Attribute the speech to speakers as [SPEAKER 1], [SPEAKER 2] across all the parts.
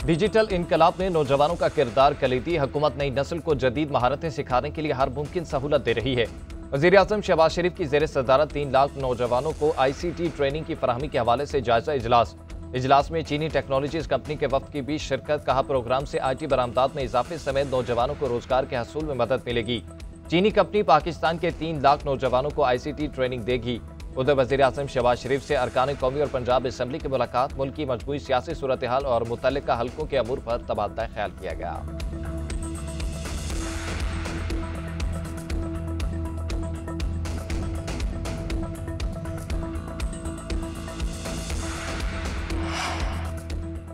[SPEAKER 1] Digital इनकलाब में नौजवानों का किरदार कलीदी। हुकूमत नई नस्ल को जदीद महारतें सिखाने के लिए हर मुमकिन सहूलत दे रही है। वज़ीर-ए-आज़म शहबाज शरीफ की ज़ेर सदारत 3 लाख नौजवानों को ICT ट्रेनिंग की फराहमी के हवाले से जायजा इजलास में चीनी टेक्नोलॉजीज कंपनी के वफ्द की भी शिरकत। कहा, प्रोग्राम से IT बरामदात में इजाफे समेत नौजवानों को रोजगार के हसूल में मदद मिलेगी। चीनी कंपनी पाकिस्तान के 3 लाख नौजवानों को ICT ट्रेनिंग देगी। उधर वज़ीर-ए-आज़म शहबाज शरीफ से अरकान कौमी और पंजाब असम्बली की मुलाकात। मुल्क की मजमूई सियासी सूरत हाल और मुतल्लिका हल्कों के अमूर पर तबादला ख्याल किया गया।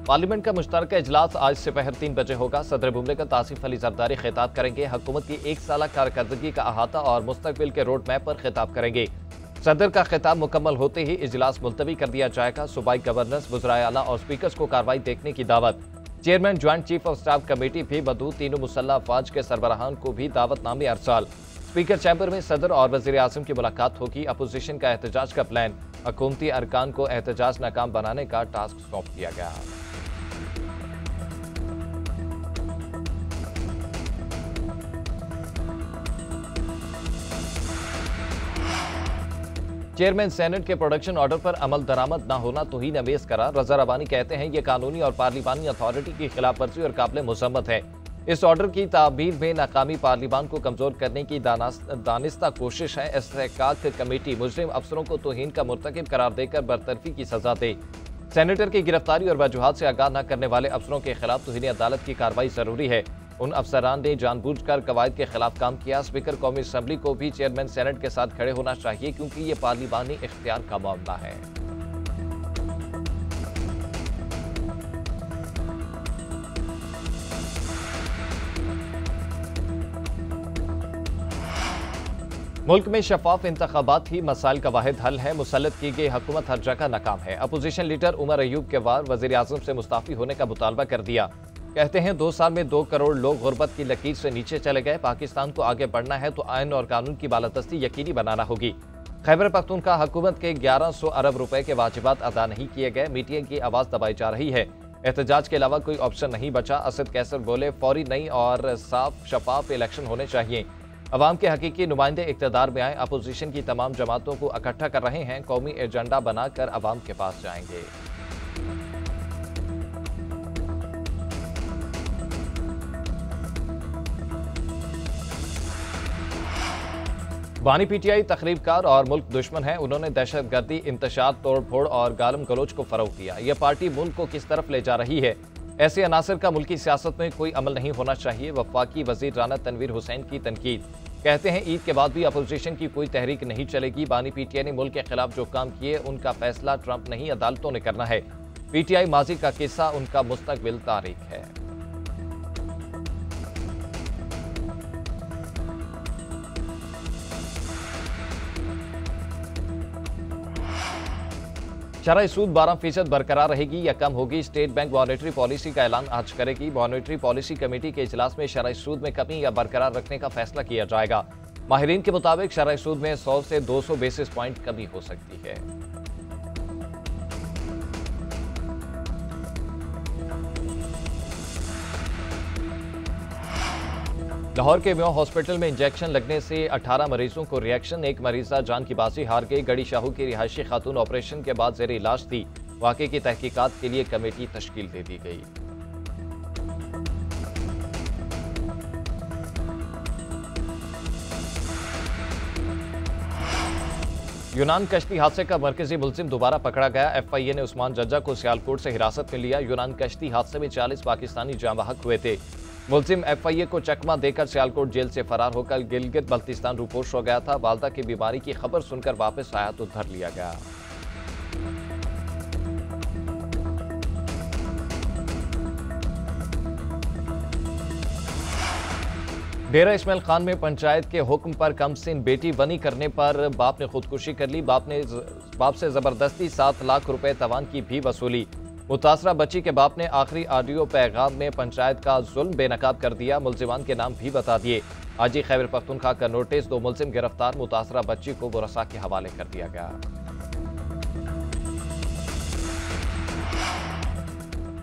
[SPEAKER 1] पार्लियामेंट का मुश्तरका इजलास आज से पहर 3 बजे होगा। सदर मुमलिकत आसिफ अली जरदारी खिताब करेंगे। हुकूमत की 1 साला कारकर्दगी का अहाता और मुस्तकबिल के रोड मैप पर खिताब करेंगे। सदर का खिताब मुकम्मल होते ही इजलास मुलतवी कर दिया जाएगा। सूबाई गवर्नर्स, वज़राए आला और स्पीकर्स को कार्रवाई देखने की दावत। Chairman joint chief of staff committee भी मदऊ। तीनों मुसल्लह अफवाज के सरबराहान को भी दावतनामे अरसाल। स्पीकर चैम्बर में सदर और वज़ीर-ए-आज़म की मुलाकात होगी। अपोजिशन का एहतजाज का प्लान। हुकूमती अरकान को एहतजाज नाकाम बनाने का टास्क सौंप दिया गया। चेयरमैन सेनेट के प्रोडक्शन ऑर्डर पर अमल दरामद न होना तौहीन अवेज़ करार। रज़ा रबानी कहते हैं, ये कानूनी और पार्लिमानी अथॉरिटी की खिलाफ वर्जी और काबिल मुज़म्मत है। इस ऑर्डर की ताबीर में नाकामी पार्लिमान को कमजोर करने की दानिस्ता कोशिश है। इस्तेहकाक कमेटी मुजरिम अफसरों को तौहीन का मुर्तकिब करार देकर बरतरफी की सजा दे। सेनेटर की गिरफ्तारी और वजूहात से आगाह न करने वाले अफसरों के खिलाफ तौहीन अदालत की कार्रवाई जरूरी है। उन अफसरान ने जानबूझकर कवायद के खिलाफ काम किया। स्पीकर कौमी असम्बली को भी चेयरमैन सेनेट के साथ खड़े होना चाहिए, क्योंकि ये पार्लिमानी इख्तियार का मामला है। मुल्क में शफाफ इंतखाबात ही मसाइल का वाहिद हल है। मुसल्लत की गई हुकूमत हर जगह नाकाम है। अपोजिशन लीडर उमर अयूब के वार वज़ीर-ए-आज़म से मुस्ताफी होने का मुतालबा कर दिया। कहते हैं, 2 साल में 2 करोड़ लोग गुर्बत की लकीर से नीचे चले गए। पाकिस्तान को आगे बढ़ना है तो आयन और कानून की बालादस्ती यकीनी बनाना होगी। खैबर पख्तूनख्वा हुकूमत के 1100 अरब रुपए के वाजिबात अदा नहीं किए गए। मीडिया की आवाज दबाई जा रही है। एहतजाज के अलावा कोई ऑप्शन नहीं बचा। असद कैसर बोले, फौरी नई और साफ शफाफ इलेक्शन होने चाहिए। अवाम के हकीकी नुमाइंदे इक़्तिदार में आए। अपोजिशन की तमाम जमातों को इकट्ठा कर रहे हैं। कौमी एजेंडा बनाकर अवाम के पास जाएंगे। बानी PTI तखरीबकार और मुल्क दुश्मन है। उन्होंने दहशतगर्दी, इंतशार, तोड़ फोड़ और गालम गलोच को फरोग दिया। यह पार्टी मुल्क को किस तरफ ले जा रही है? ऐसे अनासर का मुल्की सियासत में कोई अमल नहीं होना चाहिए। वफाकी वजीर राना तनवीर हुसैन की तनकीद। कहते हैं, ईद के बाद भी अपोजिशन की कोई तहरीक नहीं चलेगी। बानी PTI ने मुल्क के खिलाफ जो काम किए उनका फैसला ट्रंप नहीं अदालतों ने करना है। PTI माजी का किस्सा, उनका मुस्तकबिल तारीख है। शरह सूद 12% बरकरार रहेगी या कम होगी? स्टेट बैंक मॉनेटरी पॉलिसी का ऐलान आज करेगी। मॉनेटरी पॉलिसी कमेटी के इजलास में शरह सूद में कमी या बरकरार रखने का फैसला किया जाएगा। माहिरीन के मुताबिक शरह सूद में 100 से 200 बेसिस पॉइंट कमी हो सकती है। लाहौर के म्यो हॉस्पिटल में इंजेक्शन लगने से 18 मरीजों को रिएक्शन। एक मरीजा जान की बाजी हार गई। गड़ी शाहू की रिहायशी खातून ऑपरेशन के बाद जेर इलाज थी। वाकये की तहकीकात के लिए कमेटी तश्कील दे दी गई। यूनान कश्ती हादसे का मरकजी मुलजिम दोबारा पकड़ा गया। FIA ने उस्मान जज्जा को सियालकोट से हिरासत में लिया। यूनान कश्ती हादसे में 40 पाकिस्तानी जाँ बहक हुए थे। मुलजिम FIA को चकमा देकर सियालकोट जेल से फरार होकर गिलगित बल्तिस्तान रुपोश हो गया था। वालदा की बीमारी की खबर सुनकर वापस आया तो धर लिया गया। डेरा इस्माइल खान में पंचायत के हुक्म पर कमसिन बेटी बनी करने पर बाप ने खुदकुशी कर ली। बाप से जबरदस्ती 7 लाख रुपए तवान की भी वसूली। मुतासरा बच्ची के बाप ने आखिरी ऑडियो पैगाम में पंचायत का जुल्म बेनकाब कर दिया। मुलजिमान के नाम भी बता दिए। आज ही खैबर पख्तूनख्वा का नोटिस, 2 मुलजिम गिरफ्तार। मुतासरा बच्ची को बुरसा के हवाले कर दिया गया।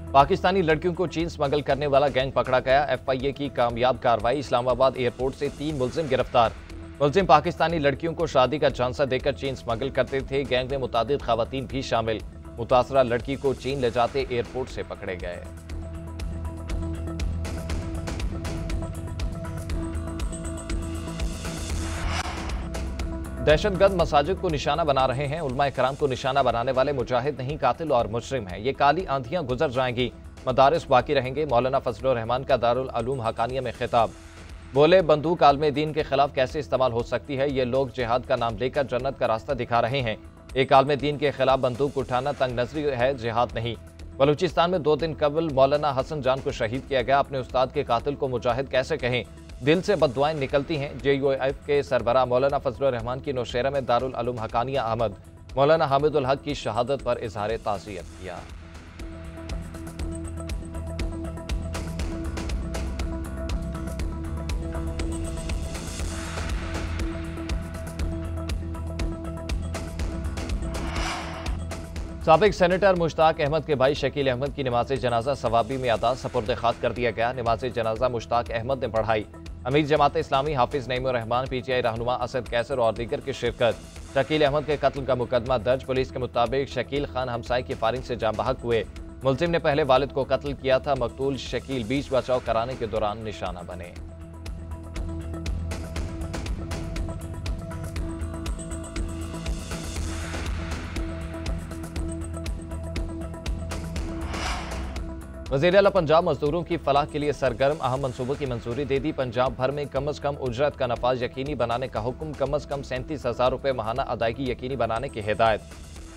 [SPEAKER 1] पाकिस्तानी लड़कियों को चीन स्मगल करने वाला गैंग पकड़ा गया। FIA की कामयाब कार्रवाई। इस्लामाबाद एयरपोर्ट से 3 मुलजिम गिरफ्तार। मुलजिम पाकिस्तानी लड़कियों को शादी का झांसा देकर चीन स्मगल करते थे। गैंग में मुतादिद खवातीन भी शामिल। मुतासरा लड़की को चीन ले जाते एयरपोर्ट से पकड़े गए। दहशतगर्द मसाजिद को निशाना बना रहे हैं। उलमा कराम को निशाना बनाने वाले मुजाहिद नहीं, कातिल और मुजरिम हैं। ये काली आंधियां गुजर जाएंगी, मदारिस बाकी रहेंगे। मौलाना फजलुर रहमान का दारुल उलूम हकानिया में खिताब। बोले, बंदूक आलम दीन के खिलाफ कैसे इस्तेमाल हो सकती है। ये लोग जिहाद का नाम लेकर जन्नत का रास्ता दिखा रहे हैं। एक आलम दीन के खिलाफ बंदूक उठाना तंग नजरी है, जिहाद नहीं। बलूचिस्तान में 2 दिन कबल मौलाना हसन जान को शहीद किया गया। अपने उस्ताद के कातिल को मुजाहिद कैसे कहें, दिल से बददुआएं निकलती हैं। JUF के सरबराह मौलाना फजलुर रहमान की नौशेरा में दारुल उलूम हकानिया अहमद मौलाना हामिदुल हक की शहादत पर इजहार ताज़ियत किया। साबिक सेनेटर मुश्ताक अहमद के भाई शकील अहमद की नमाज जनाजा सवाबी में अदा सपुर्द खाक कर दिया गया। नमाज जनाजा मुश्ताक अहमद ने पढ़ाई। अमीर जमात इस्लामी हाफिज नईमुर रहमान, PTI रहनुमा असद कैसर और दीगर की शिरकत। शकील अहमद के कत्ल का मुकदमा दर्ज। पुलिस के मुताबिक शकील खान हमसाई की फायरिंग से जाँ बहक हुए। मुलजिम ने पहले वालिद को कत्ल किया था। मकतूल शकील बीच बचाव कराने के दौरान निशाना बने। वज़ीर आला पंजाब मजदूरों की फलाह के लिए सरगर्म। अहम मनसूबों की मंजूरी दे दी। पंजाब भर में कम अज कम उजरत का नफाज यकीनी बनाने का हुक्म। कम अज कम 37,000 रुपये माहाना अदायगी यकीनी बनाने की हिदायत।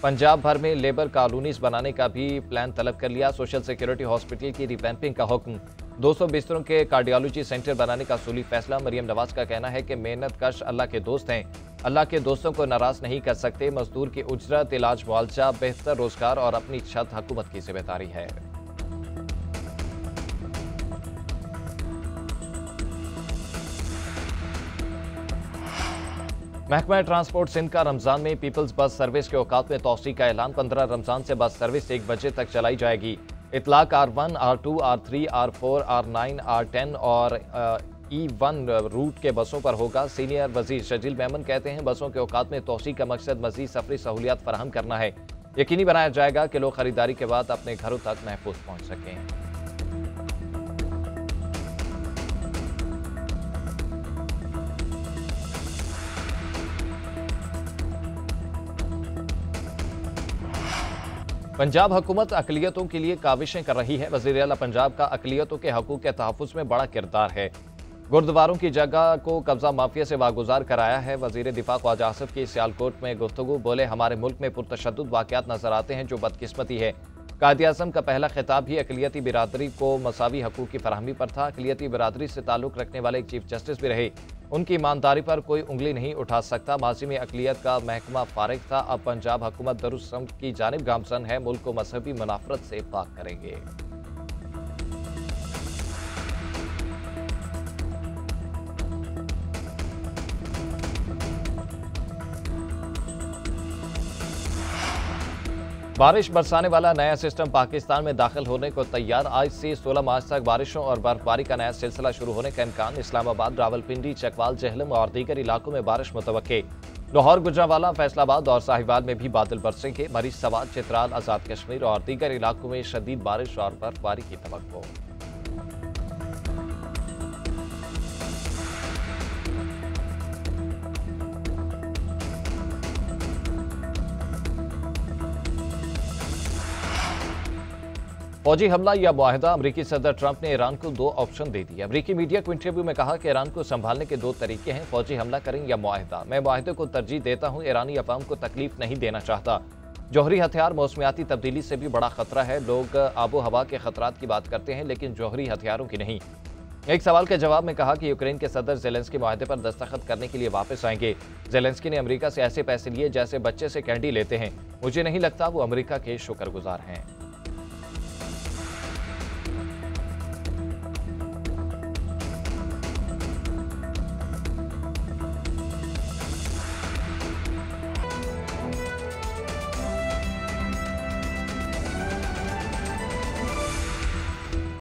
[SPEAKER 1] पंजाब भर में लेबर कॉलोनीज बनाने का भी प्लान तलब कर लिया। सोशल सिक्योरिटी हॉस्पिटल की रिवैम्पिंग का हुक्म। 200 बिस्तरों के कार्डियोलॉजी सेंटर बनाने का सूली फैसला। मरियम नवाज का कहना है कि मेहनत कश अल्लाह के दोस्त हैं, अल्लाह के दोस्तों को नाराज नहीं कर सकते। मजदूर की उजरत, इलाज, मुआवजा, बेहतर रोजगार और अपनी छत हुकूमत की जिम्मेदारी है। महकमा ट्रांसपोर्ट सिंध का रमजान में पीपल्स बस सर्विस के औकात में तौसी का ऐलान। 15 रमजान से बस सर्विस 1 बजे तक चलाई जाएगी। इतलाक R1, R2, R3, R4, R9, R10 और E1 रूट के बसों पर होगा। सीनियर वजीर शजील मेमन कहते हैं, बसों के औकात में तौसी का मकसद मजीद सफरी सहूलियात फराहम करना है। यकीनी बनाया जाएगा कि लोग खरीदारी के बाद अपने घरों तक महफूज पहुँच सकें। पंजाब हुकूमत अकलियतों के लिए काविशें कर रही है। वज़ीर आला पंजाब का अकलियतों के हकूक़ के तहफ़्फ़ुज़ में बड़ा किरदार है। गुरुद्वारों की जगह को कब्जा माफिया से वागुजार कराया है। वज़ीर दिफा ख्वाजा आसिफ की सियालकोट में गुफ्तगू। बोले, हमारे मुल्क में पुरतशद्दुद वाक़यात नजर आते हैं जो बदकिस्मती है। कायदे आज़म का पहला खिताब ही अकलियती बिरादरी को मसावी हकूक़ की फराहमी पर था। अकलियती बिरादरी से ताल्लुक़ रखने वाले एक चीफ जस्टिस भी रहे। उनकी ईमानदारी पर कोई उंगली नहीं उठा सकता। माजी में अकलियत का महकमा फारिग था। अब पंजाब हुकूमत दुरुस्त समत की जानिब गामजन है। मुल्क को मजहबी मुनाफरत से पाक करेंगे। बारिश बरसाने वाला नया सिस्टम पाकिस्तान में दाखिल होने को तैयार। आज से 16 मार्च तक बारिशों और बर्फबारी का नया सिलसिला शुरू होने का इम्कान। इस्लामाबाद, रावलपिंडी, चकवाल, जहलम और दीगर इलाकों में बारिश मुतवक्के। लाहौर, गुजरांवाला, फैसलाबाद और साहिवाल में भी बादल बरसेंगे। मरीज, सवात, चित्राल, आजाद कश्मीर और दीगर इलाकों में शदीद बारिश और बर्फबारी की तवक्को। फौजी हमला या मुआहिदा। अमरीकी सदर ट्रंप ने ईरान को 2 ऑप्शन दे दिए। अमरीकी मीडिया को इंटरव्यू में कहा कि ईरान को संभालने के 2 तरीके हैं, फौजी हमला करें या मुआहिदा। मैं मुआहिदे को तरजीह देता हूं। ईरानी अवाम को तकलीफ नहीं देना चाहता। जौहरी हथियार मौसमियाती तब्दीली से भी बड़ा खतरा है। लोग आबो हवा के खतरात की बात करते हैं, लेकिन जौहरी हथियारों की नहीं। एक सवाल के जवाब में कहा कि यूक्रेन के सदर ज़ेलेंस्की मुआहिदे पर दस्तखत करने के लिए वापस आएंगे। ज़ेलेंस्की ने अमेरिका से ऐसे पैसे लिए जैसे बच्चे से कैंडी लेते हैं। मुझे नहीं लगता वो अमेरिका के शुक्रगुजार हैं।